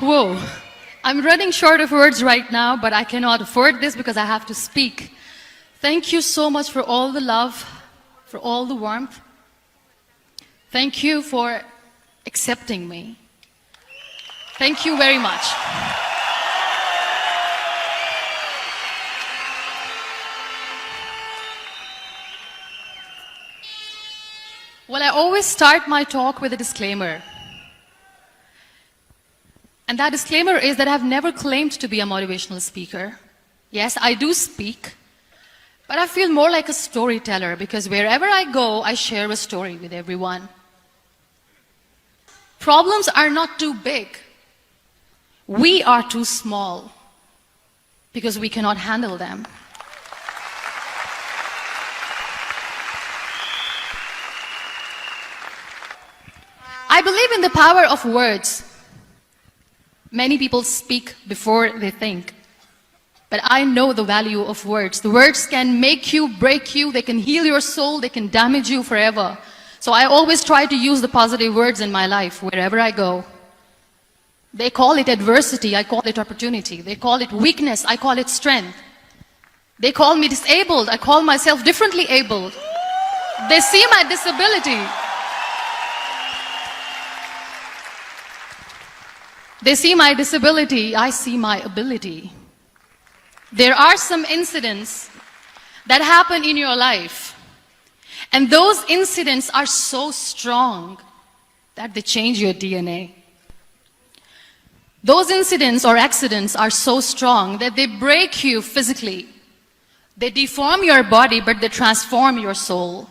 Whoa. I'm running short of words right now, but I cannot afford this because I have to speak. Thank you so much for all the love, for all the warmth. Thank you for accepting me. Thank you very much. Well, I always start my talk with a disclaimer. And that disclaimer is that I've never claimed to be a motivational speaker. Yes, I do speak, but I feel more like a storyteller because wherever I go, I share a story with everyone. Problems are not too big. We are too small because we cannot handle them. I believe in the power of words. Many people speak before they think. But I know the value of words. The words can make you, break you, they can heal your soul, they can damage you forever. So I always try to use the positive words in my life wherever I go. They call it adversity, I call it opportunity. They call it weakness, I call it strength. They call me disabled, I call myself differently abled. They see my disability. They see my disability, I see my ability. There are some incidents that happen in your life, and those incidents are so strong that they change your DNA. Those incidents or accidents are so strong that they break you physically. They deform your body, but they transform your soul.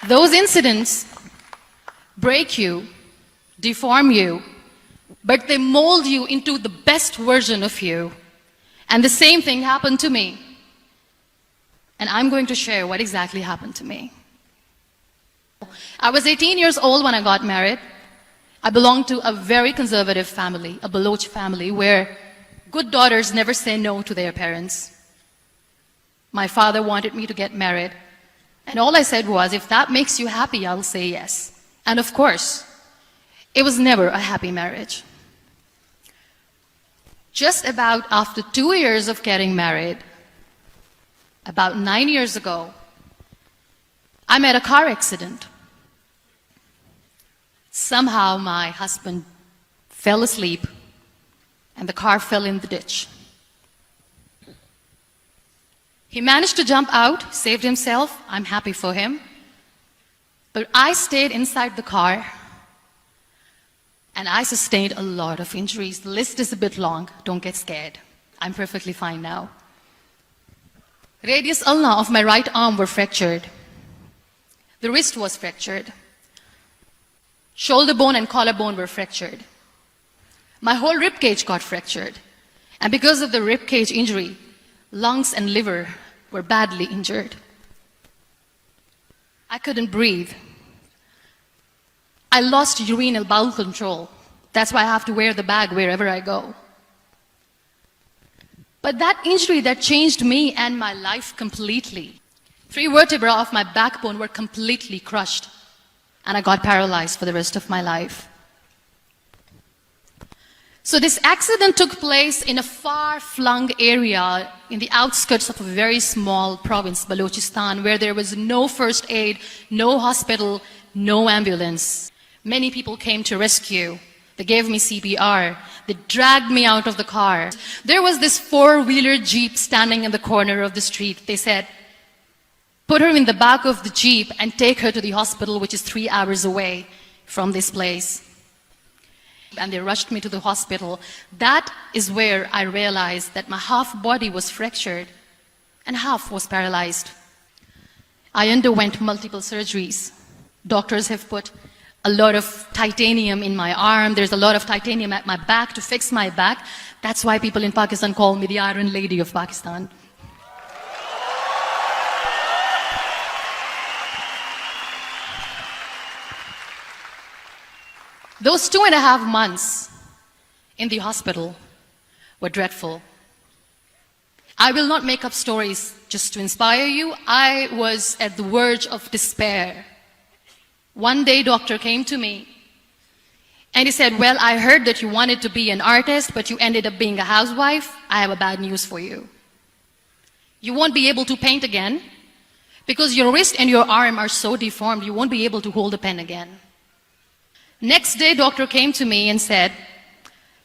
Those incidents break you, deform you, but they mold you into the best version of you. And the same thing happened to me. And I'm going to share what exactly happened to me. I was 18 years old when I got married. I belonged to a very conservative family, a Baloch family, where good daughters never say no to their parents. My father wanted me to get married. And all I said was, if that makes you happy, I'll say yes. And of course, it was never a happy marriage. Just about after 2 years of getting married, about 9 years ago, I met a car accident. Somehow my husband fell asleep and the car fell in the ditch. He managed to jump out, saved himself. I'm happy for him. But I stayed inside the car and I sustained a lot of injuries. The list is a bit long. Don't get scared. I'm perfectly fine now. Radius ulna of my right arm were fractured. The wrist was fractured. Shoulder bone and collarbone were fractured. My whole rib cage got fractured. And because of the rib cage injury, lungs and liver were badly injured. I couldn't breathe. I lost urinary bowel control. That's why I have to wear the bag wherever I go. But that injury that changed me and my life completely. 3 vertebrae of my backbone were completely crushed, and I got paralyzed for the rest of my life. So this accident took place in a far-flung area in the outskirts of a very small province, Balochistan, where there was no first aid, no hospital, no ambulance. Many people came to rescue. They gave me CPR. They dragged me out of the car. There was this 4-wheeler Jeep standing in the corner of the street. They said, put her in the back of the Jeep and take her to the hospital, which is 3 hours away from this place. And they rushed me to the hospital. That is where I realized that my half body was fractured and half was paralyzed. I underwent multiple surgeries. Doctors have put a lot of titanium in my arm. There's a lot of titanium at my back to fix my back. That's why people in Pakistan call me the Iron Lady of Pakistan. Those 2.5 months in the hospital were dreadful. I will not make up stories just to inspire you. I was at the verge of despair One day, doctor came to me and he said, well, I heard that you wanted to be an artist, but you ended up being a housewife. I have a bad news for you. You won't be able to paint again because your wrist and your arm are so deformed, you won't be able to hold a pen again. Next day, doctor came to me and said,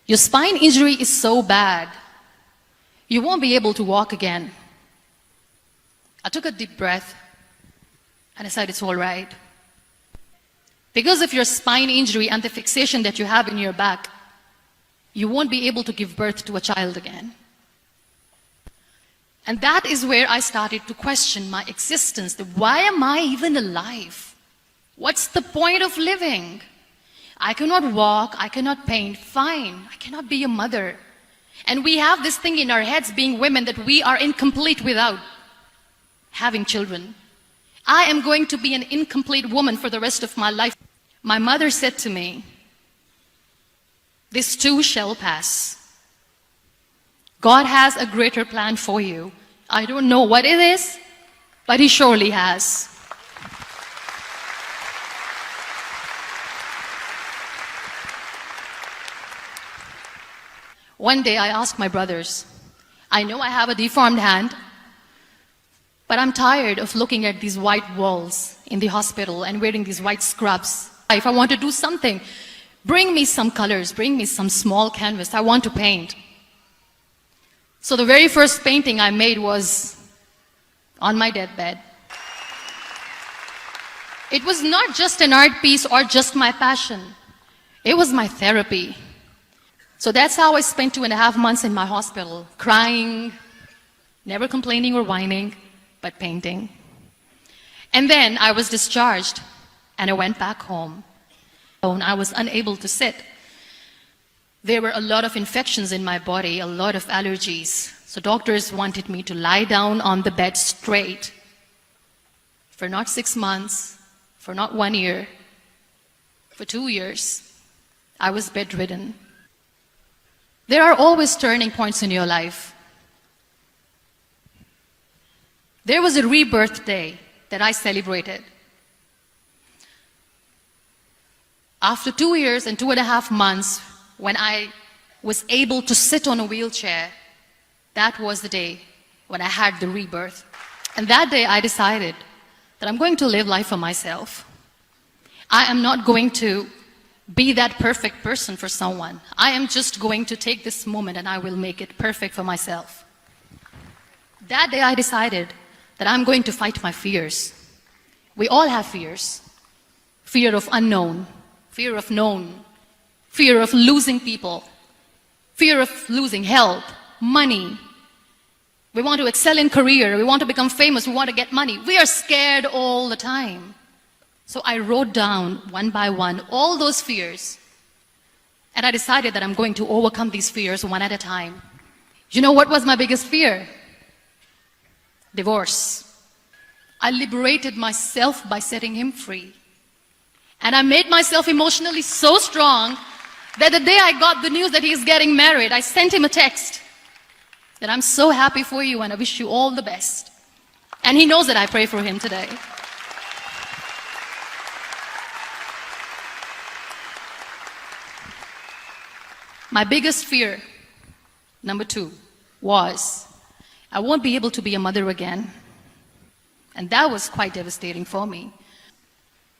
your spine injury is so bad, you won't be able to walk again. I took a deep breath and I said, it's all right. Because of your spine injury and the fixation that you have in your back, you won't be able to give birth to a child again. And that is where I started to question my existence. Why am I even alive? What's the point of living? I cannot walk, I cannot paint, fine. I cannot be a mother. And we have this thing in our heads, being women, that we are incomplete without having children. I am going to be an incomplete woman for the rest of my life. My mother said to me, this too shall pass. God has a greater plan for you. I don't know what it is, but He surely has. One day I asked my brothers, I know I have a deformed hand, but I'm tired of looking at these white walls in the hospital and wearing these white scrubs. If I want to do something, bring me some colors, bring me some small canvas. I want to paint. So the very first painting I made was on my deathbed. It was not just an art piece or just my passion. It was my therapy. So that's how I spent 2.5 months in my hospital, crying, never complaining or whining, but painting. And then I was discharged, and I went back home. I was unable to sit. There were a lot of infections in my body, a lot of allergies. So doctors wanted me to lie down on the bed straight for not 6 months, for not 1 year, for 2 years. I was bedridden. There are always turning points in your life. There was a rebirth day that I celebrated. After 2 years and 2.5 months, when I was able to sit on a wheelchair, that was the day when I had the rebirth. And that day I decided that I'm going to live life for myself. I am not going to be that perfect person for someone. I am just going to take this moment and I will make it perfect for myself. That day I decided that I'm going to fight my fears. We all have fears. Fear of unknown, fear of known, fear of losing people, fear of losing health, money. We want to excel in career, we want to become famous, we want to get money. We are scared all the time. So I wrote down one by one all those fears, and I decided that I'm going to overcome these fears one at a time. You know what was my biggest fear? Divorce. I liberated myself by setting him free. And I made myself emotionally so strong that the day I got the news that he's getting married, I sent him a text that I'm so happy for you and I wish you all the best. And he knows that I pray for him today. My biggest fear, number 2, was I won't be able to be a mother again. And that was quite devastating for me.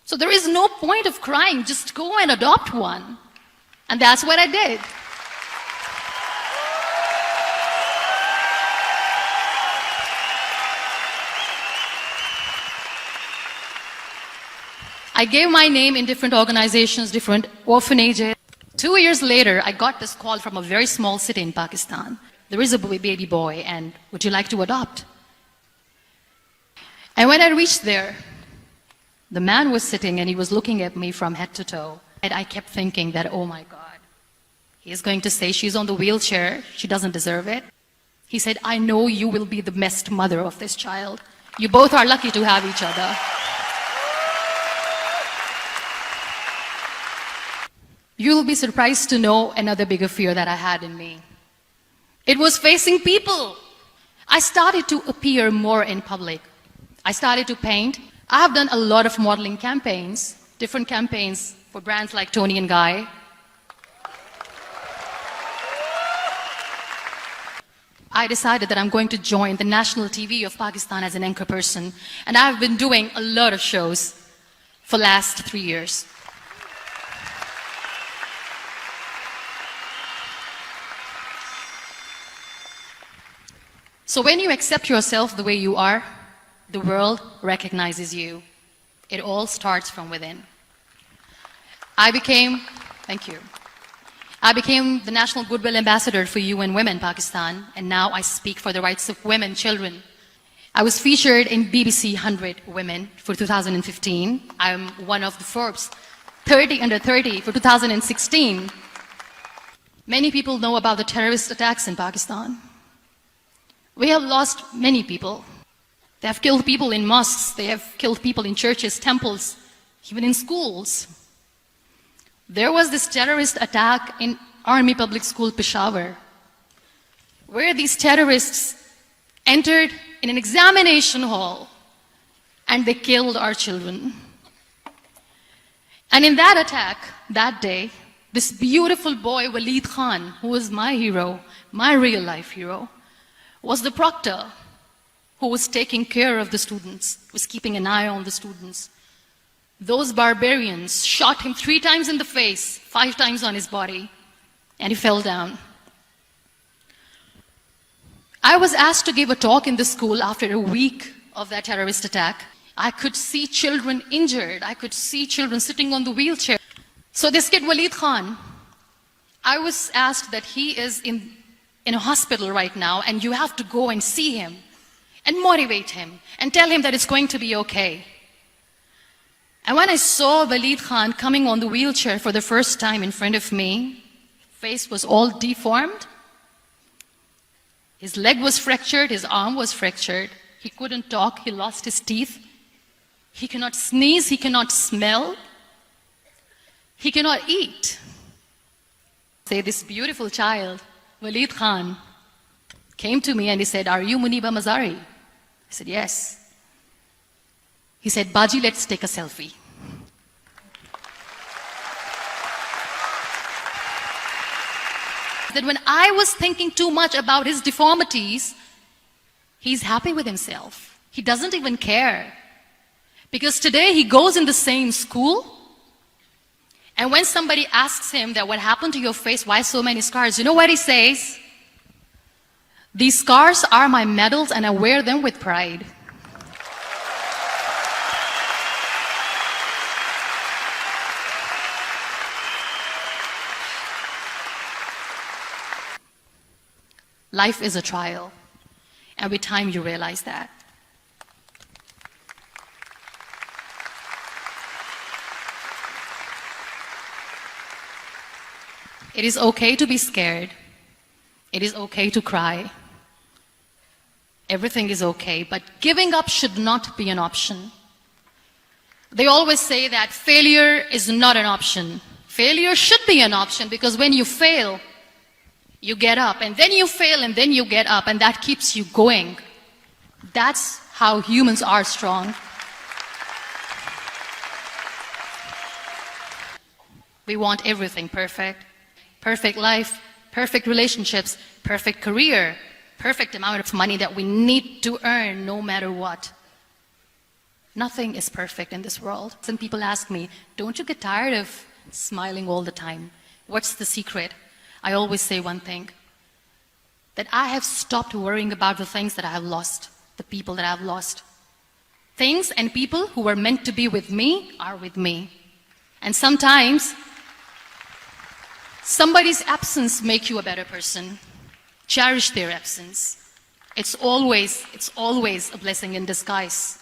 So there is no point of crying, just go and adopt one. And that's what I did. I gave my name in different organizations, different orphanages. 2 years later, I got this call from a very small city in Pakistan. There is a baby boy, and would you like to adopt? And when I reached there, the man was sitting and he was looking at me from head to toe. And I kept thinking that, oh my God, he is going to say she's on the wheelchair, she doesn't deserve it. He said, I know you will be the best mother of this child. You both are lucky to have each other. You'll be surprised to know another bigger fear that I had in me. It was facing people. I started to appear more in public. I started to paint. I have done a lot of modeling campaigns. different campaigns for brands like Tony and Guy. I decided that I'm going to join the national TV of Pakistan as an anchor person, and I've been doing a lot of shows for the last 3 years. So when you accept yourself the way you are, the world recognizes you. It all starts from within. Thank you. I became the National Goodwill Ambassador for UN Women Pakistan, and now I speak for the rights of women, children. I was featured in BBC 100 Women for 2015. I'm one of the Forbes 30 under 30 for 2016. Many people know about the terrorist attacks in Pakistan. We have lost many people. They have killed people in mosques, they have killed people in churches, temples, even in schools. There was this terrorist attack in Army Public School, Peshawar, where these terrorists entered in an examination hall and they killed our children. And in that attack, that day, this beautiful boy, Waleed Khan, who was my hero, my real life hero, was the proctor who was taking care of the students, was keeping an eye on the students. Those barbarians shot him 3 times in the face, 5 times on his body, and he fell down. I was asked to give a talk in the school after a week of that terrorist attack. I could see children injured. I could see children sitting on the wheelchair. So this kid, Waleed Khan, I was asked that he is in a hospital right now, and you have to go and see him and motivate him and tell him that it's going to be okay. And when I saw Waleed Khan coming on the wheelchair for the first time in front of me, his face was all deformed. His leg was fractured, his arm was fractured. He couldn't talk, he lost his teeth. He cannot sneeze, he cannot smell. He cannot eat. Say, this beautiful child, Waleed Khan, came to me and he said, "Are you MUNIBA MAZARI?" I said, "Yes." He said, "Baji, let's take a selfie." That when I was thinking too much about his deformities, he's happy with himself. He doesn't even care. Because today he goes in the same school, and when somebody asks him that what happened to your face, why so many scars, you know what he says? "These scars are my medals and I wear them with pride." Life is a trial, and with time you realize that. It is okay to be scared. It is okay to cry. Everything is okay, but giving up should not be an option. They always say that failure is not an option. Failure should be an option, because when you fail, you get up, and then you fail, and then you get up, and that keeps you going. That's how humans are strong. We want everything perfect. Perfect life, perfect relationships, perfect career, perfect amount of money that we need to earn no matter what. Nothing is perfect in this world. Some people ask me, "Don't you get tired of smiling all the time? What's the secret?" I always say one thing, that I have stopped worrying about the things that I have lost, the people that I have lost. Things and people who were meant to be with me are with me. And sometimes, somebody's absence makes you a better person. Cherish their absence. It's always a blessing in disguise.